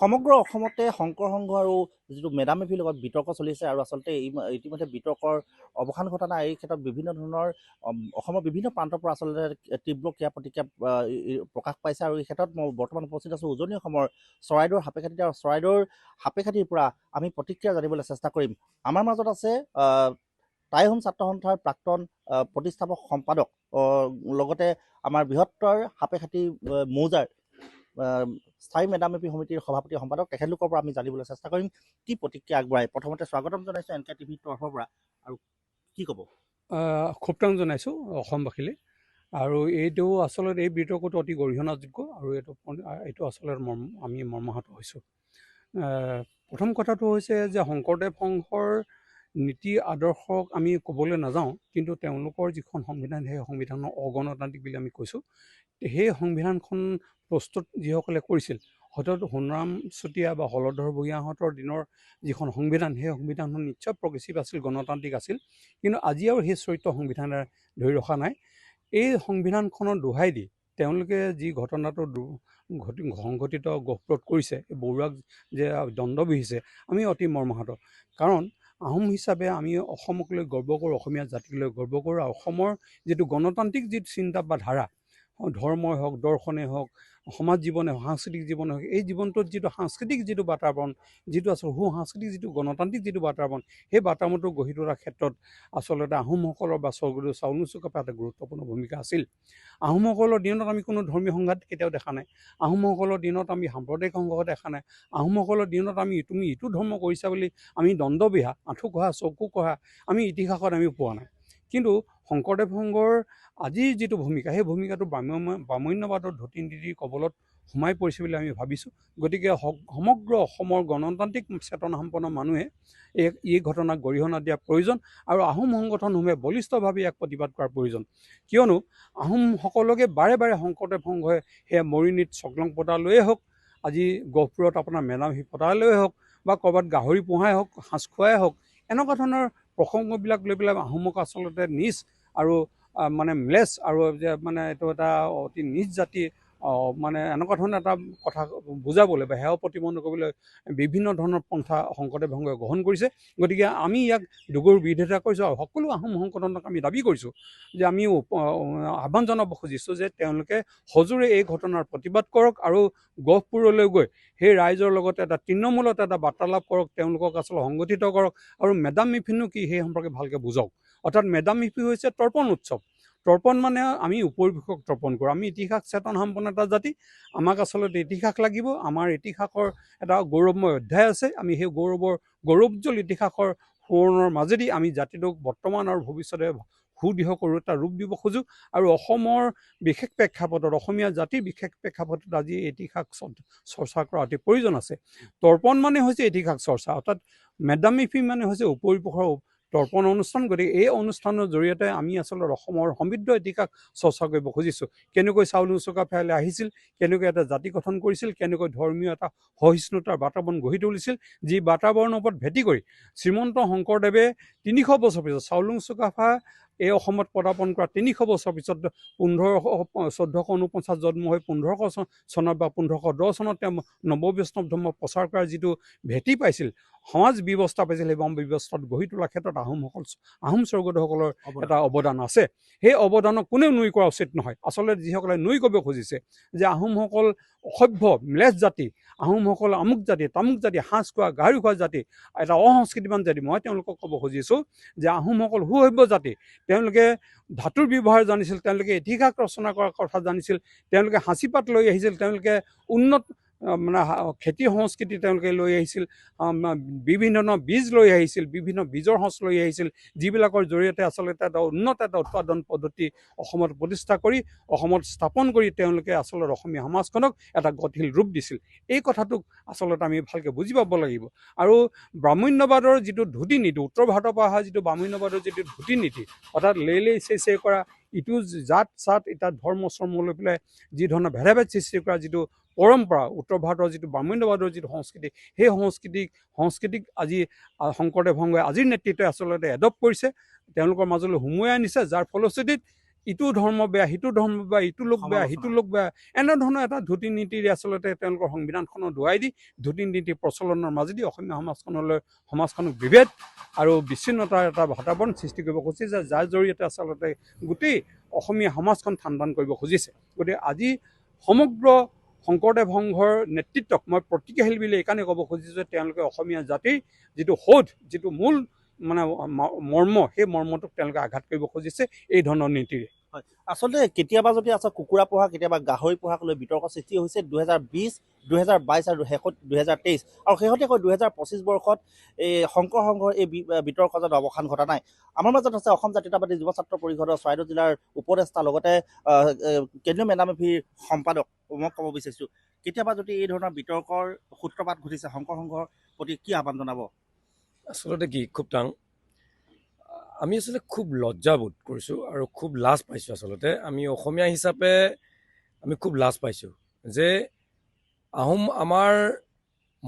সমগ্ৰ অসমতে শংকৰ সংঘ আৰু যিটো মেডাম মেফিৰ লগত বিতৰ্ক চলিছে আৰু আচলতে ইতিমধ্যে বিতৰ্কৰ অৱসান ঘটা নাই। এই ক্ষেত্ৰত বিভিন্ন ধৰণৰ অসমৰ বিভিন্ন প্ৰান্তৰ পৰা আচলতে তীব্ৰ ক্ৰিয়া প্ৰতিক্ৰিয়া প্ৰকাশ পাইছে। আৰু এই ক্ষেত্ৰত মই বৰ্তমান উপস্থিত আছোঁ উজনি অসমৰ চৰাইদেউৰ সাপেখাতিত। আৰু চৰাইদেউৰ সাপেখাতিৰ পৰা আমি প্ৰতিক্ৰিয়া জানিবলৈ চেষ্টা কৰিম। আমাৰ মাজত আছে টাই হোম ছাত্ৰ সন্থাৰ প্ৰাক্তন প্ৰতিষ্ঠাপক সম্পাদক, লগতে আমাৰ বৃহত্তৰ সাপেখাতি মৌজাৰ স্থায়ী মেডাম মেফি সমিতিৰ সভাপতি সম্পাদক, তেখেতলোকৰ পৰা আমি জানিবলৈ চেষ্টা কৰিম কি প্ৰতিক্ৰিয়া আগবঢ়ায়। প্ৰথমতে স্বাগতম জনাইছোঁ NK টিভিৰ তৰফৰ পৰা। আৰু কি ক'ব? খুব জনাইছোঁ অসমবাসীলৈ। আৰু এইটো আচলতে এই বিতৰ্কটো অতি গৰিহণাযোগ্য আৰু এইটো আচলতে আমি মৰ্মাহত হৈছোঁ। প্ৰথম কথাটো হৈছে যে শংকৰদেৱ সংঘৰ নীতি আদৰ্শক আমি ক'বলৈ নাযাওঁ, কিন্তু তেওঁলোকৰ যিখন সংবিধান সেই সংবিধানৰ অগণতান্ত্ৰিক বুলি আমি কৈছোঁ। সেই সংবিধানখন প্ৰস্তুত যিসকলে কৰিছিল, হয়তো সোণৰাম চুতীয়া বা হলধৰ ভূঞাহঁতৰ দিনৰ যিখন সংবিধান সেই সংবিধানখন নিশ্চয় প্ৰগ্ৰেছিভ আছিল, গণতান্ত্ৰিক আছিল, কিন্তু আজি আৰু সেই চৰিত্ৰ সংবিধানে ধৰি ৰখা নাই। এই সংবিধানখনৰ দোহাই দি তেওঁলোকে যি ঘটনাটো সংঘটিত গহপুৰত কৰিছে, বৰুৱাক যে দণ্ড বিহিছে, আমি অতি মৰ্মাহত। কাৰণ আহোম হিচাপে আমি অসমক লৈ গৰ্ব কৰোঁ, অসমীয়া জাতিক লৈ গৰ্ব কৰোঁ। আৰু অসমৰ যিটো গণতান্ত্ৰিক যিটো চিন্তা বা ধাৰা, ধৰ্মই হওক, দৰ্শনেই হওক, সমাজ জীৱনে হওক, সাংস্কৃতিক জীৱনে হওক, এই জীৱনটোত যিটো সাংস্কৃতিক যিটো বাতাবৰণ, যিটো আচলতে সাংস্কৃতিক যিটো গণতান্ত্ৰিক যিটো বাতাবৰণ, সেই বাতাবৰণটো গঢ়ি তোলাৰ ক্ষেত্ৰত আচলতে আহোমসকলৰ বা স্বৰ্গদেউ চাওলুং চুকাফাৰ এটা গুৰুত্বপূৰ্ণ ভূমিকা আছিল। আহোমসকলৰ দিনত আমি কোনো ধৰ্মীয় সংঘাত কেতিয়াও দেখা নাই। আহোমসকলৰ দিনত আমি সাম্প্ৰদায়িক সংঘাত দেখা নাই। আহোমসকলৰ দিনত তুমি ইটো ধৰ্ম কৰিছা বুলি আমি দণ্ড বিহা, আঁঠু কঢ়া, চকু কঢ়া আমি ইতিহাসত আমি পোৱা নাই। কিন্তু শংকৰদেৱ সংঘৰ আজিৰ যিটো ভূমিকা, সেই ভূমিকাটো ব্ৰাহ্মণ্যবাদৰ ধুতি নীতিৰ কবলত সোমাই পৰিছে বুলি আমি ভাবিছোঁ। গতিকে সমগ্ৰ অসমৰ গণতান্ত্ৰিক চেতনাসম্পন্ন মানুহে এই ঘটনাক গৰিহণা দিয়া প্ৰয়োজন। আৰু আহোম সংগঠনসমূহে বলিষ্ঠভাৱে ইয়াক প্ৰতিবাদ কৰাৰ প্ৰয়োজন। কিয়নো আহোমসকলকে বাৰে বাৰে শংকৰদেৱ সংঘই সেয়া মৰিনীত চকলং পতালৈয়ে হওক, আজি গহপুৰত আপোনাৰ মেডাম মেফি পতালৈয়ে হওক, বা ক'ৰবাত গাহৰি পোহাই হওক, সাঁজ খোৱাই হওক, এনেকুৱা ধৰণৰ প্ৰসংগবিলাক লৈ পেলাই আহোমক আচলতে নিজ আৰু মানে ম্লেছ আৰু যে মানে এইটো এটা অতি নিজ জাতি, মানে এনেকুৱা ধৰণৰ এটা কথা বুজাবলৈ বা সেৱা প্ৰতিপন্ন কৰিবলৈ বিভিন্ন ধৰণৰ পন্থা শংকৰদেৱ সংঘই গ্ৰহণ কৰিছে। গতিকে আমি ইয়াক দুগুৰ বিৰোধিতা কৰিছোঁ। আৰু সকলো আহোম সংগঠনক আমি দাবী কৰিছোঁ যে আমি আহ্বান জনাব খুজিছোঁ যে তেওঁলোকে সজোৰে এই ঘটনাৰ প্ৰতিবাদ কৰক আৰু গহপুৰলৈ গৈ সেই ৰাইজৰ লগতে এটা তৃণমূলত এটা বাৰ্তালাপ কৰক, তেওঁলোকক আচলতে সংগঠিত কৰক আৰু মেডাম মেফিনো কি সেই সম্পৰ্কে ভালকৈ বুজাওক। অৰ্থাৎ মেডাম মেফি হৈছে তৰ্পণ উৎসৱ। তৰ্পণ মানে আমি উপৰিপুৰুষক তৰ্পণ কৰোঁ। আমি ইতিহাস চেতন সম্পন্ন এটা জাতি, আমাক আচলতে ইতিহাস লাগিব। আমাৰ ইতিহাসৰ এটা গৌৰৱময় অধ্যায় আছে। আমি সেই গৌৰৱোজ্জ্বল ইতিহাসৰ সোঁৱৰণৰ মাজেদি আমি জাতিটোক বৰ্তমান আৰু ভৱিষ্যতে সুদৃঢ় কৰোঁ, এটা ৰূপ দিব খোজোঁ। আৰু অসমৰ বিশেষ প্ৰেক্ষাপটত, অসমীয়া জাতিৰ বিশেষ প্ৰেক্ষাপটত আজি ইতিহাস চৰ্চা কৰা অতি প্ৰয়োজন আছে। তৰ্পণ মানে হৈছে ইতিহাস চৰ্চা, অৰ্থাৎ মেডাম মেফি মানে হৈছে উপৰিপুৰুষৰ তৰ্পণ অনুষ্ঠান। গতিকে এই অনুষ্ঠানৰ জৰিয়তে আমি আচলতে অসমৰ সমৃদ্ধ ইতিহাস চৰ্চা কৰিব খুজিছোঁ। কেনেকৈ চাওলুং চুকাফালৈ আহিছিল, কেনেকৈ এটা জাতি গঠন কৰিছিল, কেনেকৈ ধৰ্মীয় এটা সহিষ্ণুতাৰ বাতাবৰণ গঢ়ি তুলিছিল, যি বাতাবৰণৰ ওপৰত ভেটি কৰি শ্ৰীমন্ত শংকৰদেৱে 300 বছৰ পিছত, চাওলুং চুকাফা এই অসমত পদাৰ্পণ কৰা 300 বছৰ পিছত 1449 জন্ম হৈ 1500 চনত বা 1510 চনত তেওঁ নৱবৈষ্ণৱ ধৰ্ম প্ৰচাৰ কৰাৰ যিটো ভেটি পাইছিল, সমাজ ব্যৱস্থা পাইছিল, সেই ব্যৱস্থাত গঢ়ি তোলাৰ ক্ষেত্ৰত আহোম স্বৰ্গদেউসকলৰ এটা অৱদান আছে। সেই অৱদানক কোনেও নুই কৰা উচিত নহয়। আচলতে যিসকলে নুই ক'ব খুজিছে যে আহোমসকল অসভ্য ম্লেছ জাতি, আহোমসকল আমুক জাতি, তামুক জাতি, সাঁজ খোৱা, গাহৰি খোৱা জাতি, এটা অসংস্কৃতিবান জাতি, মই তেওঁলোকক ক'ব খুজিছোঁ যে আহোমসকল সুসভ্য জাতি। তেওঁলোকে ধাতুৰ ব্যৱহাৰ জানিছিল, তেওঁলোকে ইতিহাস ৰচনা কৰাৰ কথা জানিছিল, তেওঁলোকে সাঁচিপাত লৈ আহিছিল, তেওঁলোকে উন্নত মানে খেতি সংস্কৃতি তেওঁলোকে লৈ আহিছিল, বিভিন্ন ধৰণৰ বীজ লৈ আহিছিল, বিভিন্ন বীজৰ সঁচ লৈ আহিছিল, যিবিলাকৰ জৰিয়তে আচলতে এটা উন্নত এটা উৎপাদন পদ্ধতি অসমত প্ৰতিষ্ঠা কৰি, অসমত স্থাপন কৰি তেওঁলোকে আচলতে অসমীয়া সমাজখনক এটা গতিশীল ৰূপ দিছিল। এই কথাটোক আচলতে আমি ভালকৈ বুজি পাব লাগিব। আৰু ব্ৰাহ্মণ্যবাদৰ যিটো ধুতি নীতি, উত্তৰ ভাৰতৰ পৰা অহা যিটো ব্ৰাহ্মণ্যবাদৰ যিটো ধুতি নীতি, অৰ্থাৎ লেই চে কৰা, ইটো জাত চাত এটা ধৰ্ম চৰ্ম লৈ পেলাই যি ধৰণৰ ভেদাভেদ সৃষ্টি কৰা যিটো পৰম্পৰা, উত্তৰ ভাৰতৰ যিটো ব্ৰাহ্মণ্যবাদৰ যিটো সংস্কৃতি, সেই সংস্কৃতিক আজি শংকৰদেৱ সংঘই আজিৰ নেতৃত্বই আচলতে এডপ্ট কৰিছে, তেওঁলোকৰ মাজলৈ সুমুৱাই আনিছে, যাৰ ফলশ্ৰুতিত ইটো ধৰ্ম বেয়া, সিটো ধৰ্ম বেয়া, ইটো লোক বেয়া, সমালোচনা। সিটো লোক বেয়া, এনেধৰণৰ এটা ধ্ৰুতি নীতিৰে আচলতে তেওঁলোকৰ সংবিধানখনৰ ধুৱাই দি ধ্ৰুতি নীতি প্ৰচলনৰ মাজেদি অসমীয়া সমাজখনক বিভেদ আৰু বিচ্ছিন্নতাৰ এটা বাতাবৰণ সৃষ্টি কৰিব খুজিছে, যাৰ জৰিয়তে আচলতে গোটেই অসমীয়া সমাজখন ঠান কৰিব খুজিছে। গতিকে আজি সমগ্ৰ শংকৰদেৱ সংঘৰ নেতৃত্বক মই প্ৰতিক্ৰিয়াশীল বুলি এইকাৰণে ক'ব খুজিছোঁ যে তেওঁলোকে অসমীয়া জাতিৰ যিটো সৌধ, যিটো মূল মানে মৰ্ম, সেই মৰ্মটোক তেওঁলোকে আঘাত কৰিব খুজিছে এই ধৰণৰ নীতিৰে। হয়, আচলতে কেতিয়াবা যদি আছে কুকুৰা পোহা, কেতিয়াবা গাহৰি পোহাক লৈ বিতৰ্ক সৃষ্টি হৈছে 2020, 2022 আৰু শেষত 2023 আৰু শেহতীয়াকৈ 2025 বৰ্ষত এই শংকৰ সংঘৰ এই বিতৰ্ক যেন অৱসান ঘটা নাই। আমাৰ মাজত আছে অসম জাতীয়তাবাদী যুৱ ছাত্ৰ পৰিষদৰ চৰাইদেউ জিলাৰ উপদেষ্টা, লগতে কেন্দ্ৰীয় মেধামেফিৰ সম্পাদক। মই ক'ব বিচাৰিছোঁ, কেতিয়াবা যদি এই ধৰণৰ বিতৰ্কৰ সূত্ৰপাত ঘটিছে, শংকৰ সংঘৰ প্ৰতি কি আহ্বান জনাব? আচলতে কি খুব আমি আচলতে খুব লজ্জাবোধ কৰিছোঁ আৰু খুব লাজ পাইছোঁ। আচলতে আমি অসমীয়া হিচাপে আমি খুব লাজ পাইছোঁ যে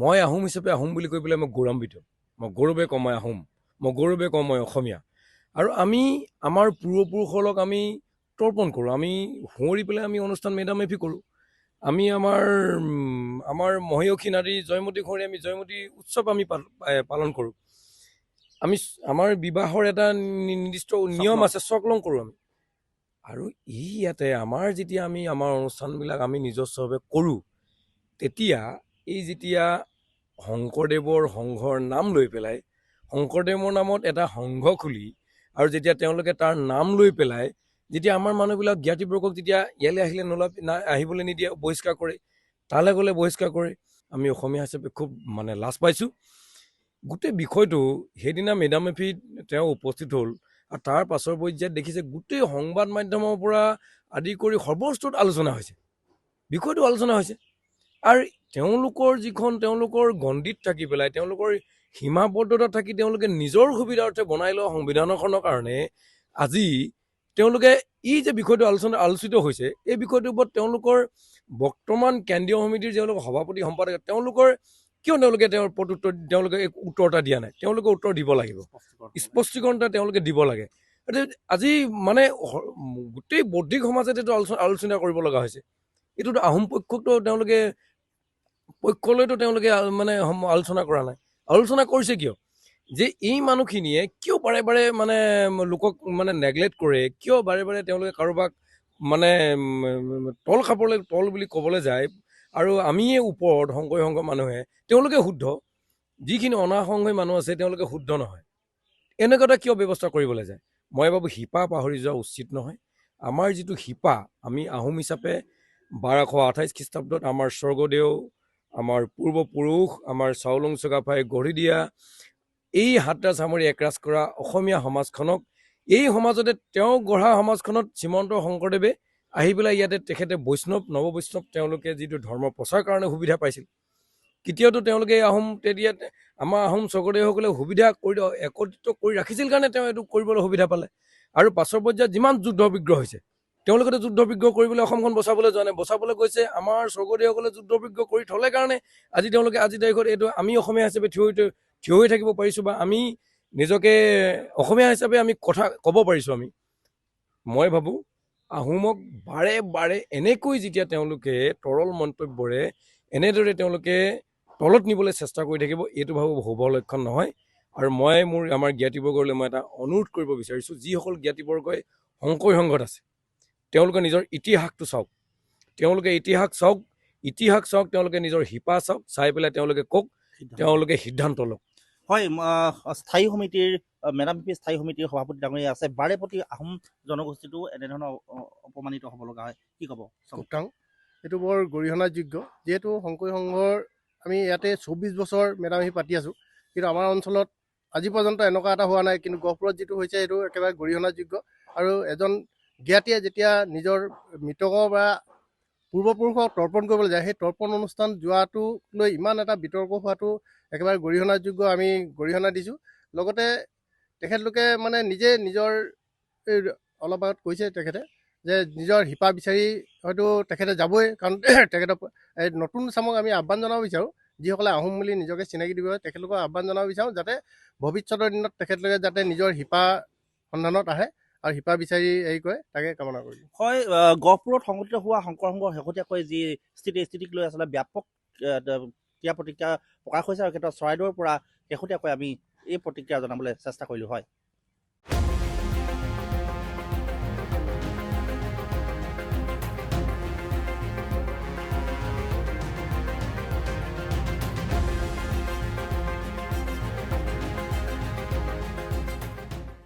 মই আহোম হিচাপে আহোম বুলি কৈ পেলাই মই গৌৰৱান্বিত। মই গৌৰৱে কওঁ মই আহোম, মই গৌৰৱে কওঁ মই অসমীয়া। আৰু আমি আমাৰ পূৰ্বপুৰুষসকলক আমি তৰ্পণ কৰোঁ, আমি সুঁৱৰি পেলাই আমি অনুষ্ঠান মেদামেফি কৰোঁ। আমি আমাৰ মহীয়সী নাৰী জয়মতীক সুঁৱৰি আমি জয়মতী উৎসৱ আমি পালন কৰোঁ। আমি আমাৰ বিবাহৰ এটা নিৰ্দিষ্ট নিয়ম আছে, চকলং কৰোঁ আমি। আৰু ইয়াতে আমাৰ যেতিয়া আমি আমাৰ অনুষ্ঠানবিলাক আমি নিজস্বভাৱে কৰোঁ, তেতিয়া যেতিয়া শংকৰদেৱৰ সংঘৰ নাম লৈ পেলাই, শংকৰদেৱৰ নামত এটা সংঘ খুলি আৰু যেতিয়া তেওঁলোকে তাৰ নাম লৈ পেলাই যেতিয়া আমাৰ মানুহবিলাক জ্ঞাতিবৰ্গক যেতিয়া ইয়ালৈ আহিলে আহিবলৈ নিদিয়ে, বহিষ্কাৰ কৰে, তালৈ গ'লে বহিষ্কাৰ কৰে, আমি অসমীয়া হিচাপে খুব মানে লাজ পাইছোঁ। গোটেই বিষয়টো সেইদিনা মেদামেফিত তেওঁ উপস্থিত হ'ল আৰু তাৰ পাছৰ পৰ্যায়ত দেখিছে গোটেই সংবাদ মাধ্যমৰ পৰা আদি কৰি সৰ্বস্তৰত আলোচনা হৈছে, বিষয়টো আলোচনা হৈছে। আৰু তেওঁলোকৰ গণ্ডিত থাকি পেলাই, তেওঁলোকৰ সীমাবদ্ধতাত থাকি তেওঁলোকে নিজৰ সুবিধাৰ্থে বনাই লোৱা সংবিধানখনৰ কাৰণে আজি তেওঁলোকে যে বিষয়টো আলোচিত হৈছে, এই বিষয়টোৰ ওপৰত তেওঁলোকৰ বৰ্তমান কেন্দ্ৰীয় সমিতিৰ তেওঁলোকৰ সভাপতি সম্পাদক কিয় তেওঁৰ তেওঁলোকে উত্তৰ এটা দিয়া নাই? তেওঁলোকে উত্তৰ দিব লাগিব, স্পষ্টীকৰণ এটা তেওঁলোকে দিব লাগে। আজি মানে গোটেই বৌদ্ধিক সমাজে এইটো আলোচনা কৰিব লগা হৈছে। এইটোতো আহোম পক্ষলৈতো তেওঁলোকে মানে আলোচনা কৰা নাই। আলোচনা কৰিছে কিয়? যে এই মানুহখিনিয়ে কিয় বাৰে বাৰে মানে লোকক মানে নেগলেক্ট কৰে, কিয় বাৰে বাৰে তেওঁলোকে কাৰোবাক মানে তল বুলি ক'বলৈ যায়। আৰু আমিয়ে ওপৰত শংকৰী সংঘৰ মানুহে, তেওঁলোকে শুদ্ধ, যিখিনি অনাসংঘী মানুহ আছে তেওঁলোকে শুদ্ধ নহয়। এনেকুৱা এটা কিয় ব্যৱস্থা কৰিবলৈ যায়? মই ভাবোঁ শিপা পাহৰি যোৱা উচিত নহয়। আমাৰ যিটো শিপা, আমি আহোম হিচাপে 1228 খ্ৰীষ্টাব্দত আমাৰ স্বৰ্গদেউ, আমাৰ পূৰ্বপুৰুষ, আমাৰ চাউলুং চুকাফাই গঢ়ি দিয়া এই হাতৰাজ সামৰি একৰাজ কৰা অসমীয়া সমাজখনক, এই সমাজতে তেওঁ গঢ়া সমাজখনত শ্ৰীমন্ত শংকৰদেৱে আহি পেলাই ইয়াতে তেখেতে নৱবৈষ্ণৱ তেওঁলোকে যিটো ধৰ্ম প্ৰচাৰ কাৰণে সুবিধা পাইছিল, কেতিয়াওতো তেওঁলোকে আমাৰ আহোম স্বৰ্গদেউসকলে সুবিধা একত্ৰিত কৰি ৰাখিছিল কাৰণে তেওঁ এইটো কৰিবলৈ সুবিধা পালে। আৰু পাছৰ পৰ্যায়ত যিমান যুদ্ধ বিগ্ৰহ হৈছে, তেওঁলোকেতো যুদ্ধ বিগ্ৰহ কৰিবলৈ অসমখন বচাবলৈ যোৱা নাই, বচাবলৈ গৈছে আমাৰ স্বৰ্গদেউসকলে যুদ্ধ বিগ্ৰহ কৰি থলে কাৰণে আজি তেওঁলোকে আজি তাৰিখত এইটো আমি অসমীয়া হিচাপে থিয় হৈ থাকিব পাৰিছোঁ, বা আমি নিজকে অসমীয়া হিচাপে আমি কথা ক'ব পাৰিছোঁ। মই ভাবোঁ আহোমক বাৰে বাৰে এনেকৈ যেতিয়া তেওঁলোকে তৰল মন্তব্যৰে এনেদৰে তেওঁলোকে তলত নিবলৈ চেষ্টা কৰি থাকিব, এইটো ভাবোঁ শুভ লক্ষণ নহয়। আৰু মই আমাৰ জ্ঞাতিবৰ্গলৈ মই এটা অনুৰোধ কৰিব বিচাৰিছোঁ, যিসকল জ্ঞাতিবৰ্গই শংকৰী সংঘত আছে তেওঁলোকে নিজৰ ইতিহাসটো চাওক, তেওঁলোকে ইতিহাস চাওক, তেওঁলোকে নিজৰ শিপা চাওক, চাই পেলাই তেওঁলোকে কওক, তেওঁলোকে সিদ্ধান্ত লওক। হয়, স্থায়ী সমিতিৰ মেদামেফি স্থায়ী সমিতিৰ সভাপতি ডাঙৰীয়া আছে, বাৰে প্ৰতি আহোম জনগোষ্ঠীটো এনেধৰণৰ অপমানিত হ'ব লগা হয়, কি ক'ব? এইটো বৰ গৰিহণাযোগ্য। যিহেতু শংকৰী সংঘৰ আমি ইয়াতে 24 বছৰ মেদামেফি পাতি আছোঁ, কিন্তু আমাৰ অঞ্চলত আজি পৰ্যন্ত এনেকুৱা এটা হোৱা নাই। কিন্তু গহপুৰত যিটো হৈছে সেইটো একেবাৰে গৰিহণাযোগ্য। আৰু এজন জ্ঞাতিয়ে যেতিয়া নিজৰ মৃতকৰ বা পূৰ্বপুৰুষক তৰ্পণ কৰিবলৈ যায়, সেই তৰ্পণ অনুষ্ঠান যোৱাটো লৈ ইমান এটা বিতৰ্ক হোৱাটো একেবাৰে গৰিহণাযোগ্য। আমি গৰিহণা দিছোঁ। লগতে তেখেতলোকে মানে নিজে নিজৰ অলপ আগত কৈছে তেখেতে যে নিজৰ শিপা বিচাৰি হয়তো তেখেতে যাবই, কাৰণ তেখেতৰ এই নতুন চামক আমি আহ্বান জনাব বিচাৰোঁ, যিসকলে আহোম বুলি নিজকে চিনাকি দিব তেখেতলোকক আহ্বান জনাব বিচাৰোঁ, যাতে ভৱিষ্যতৰ দিনত তেখেতলোকে যাতে নিজৰ শিপা সন্ধানত আহে আৰু শিপা বিচাৰি হেৰি কৰে তাকে কামনা কৰিলোঁ। হয়, গহপুৰত সংঘটিত হোৱা শংকৰ সংঘৰ শেহতীয়াকৈ যি স্থিতিক লৈ আচলতে ব্যাপক ক্ৰিয়া প্ৰতিক্ৰিয়া প্ৰকাশ হৈছে আৰু ক্ষেত্ৰত চৰাইদেউৰ পৰা শেহতীয়াকৈ আমি এই প্ৰতিক্ৰিয়া জনাবলৈ চেষ্টা কৰিলোঁ। হয়।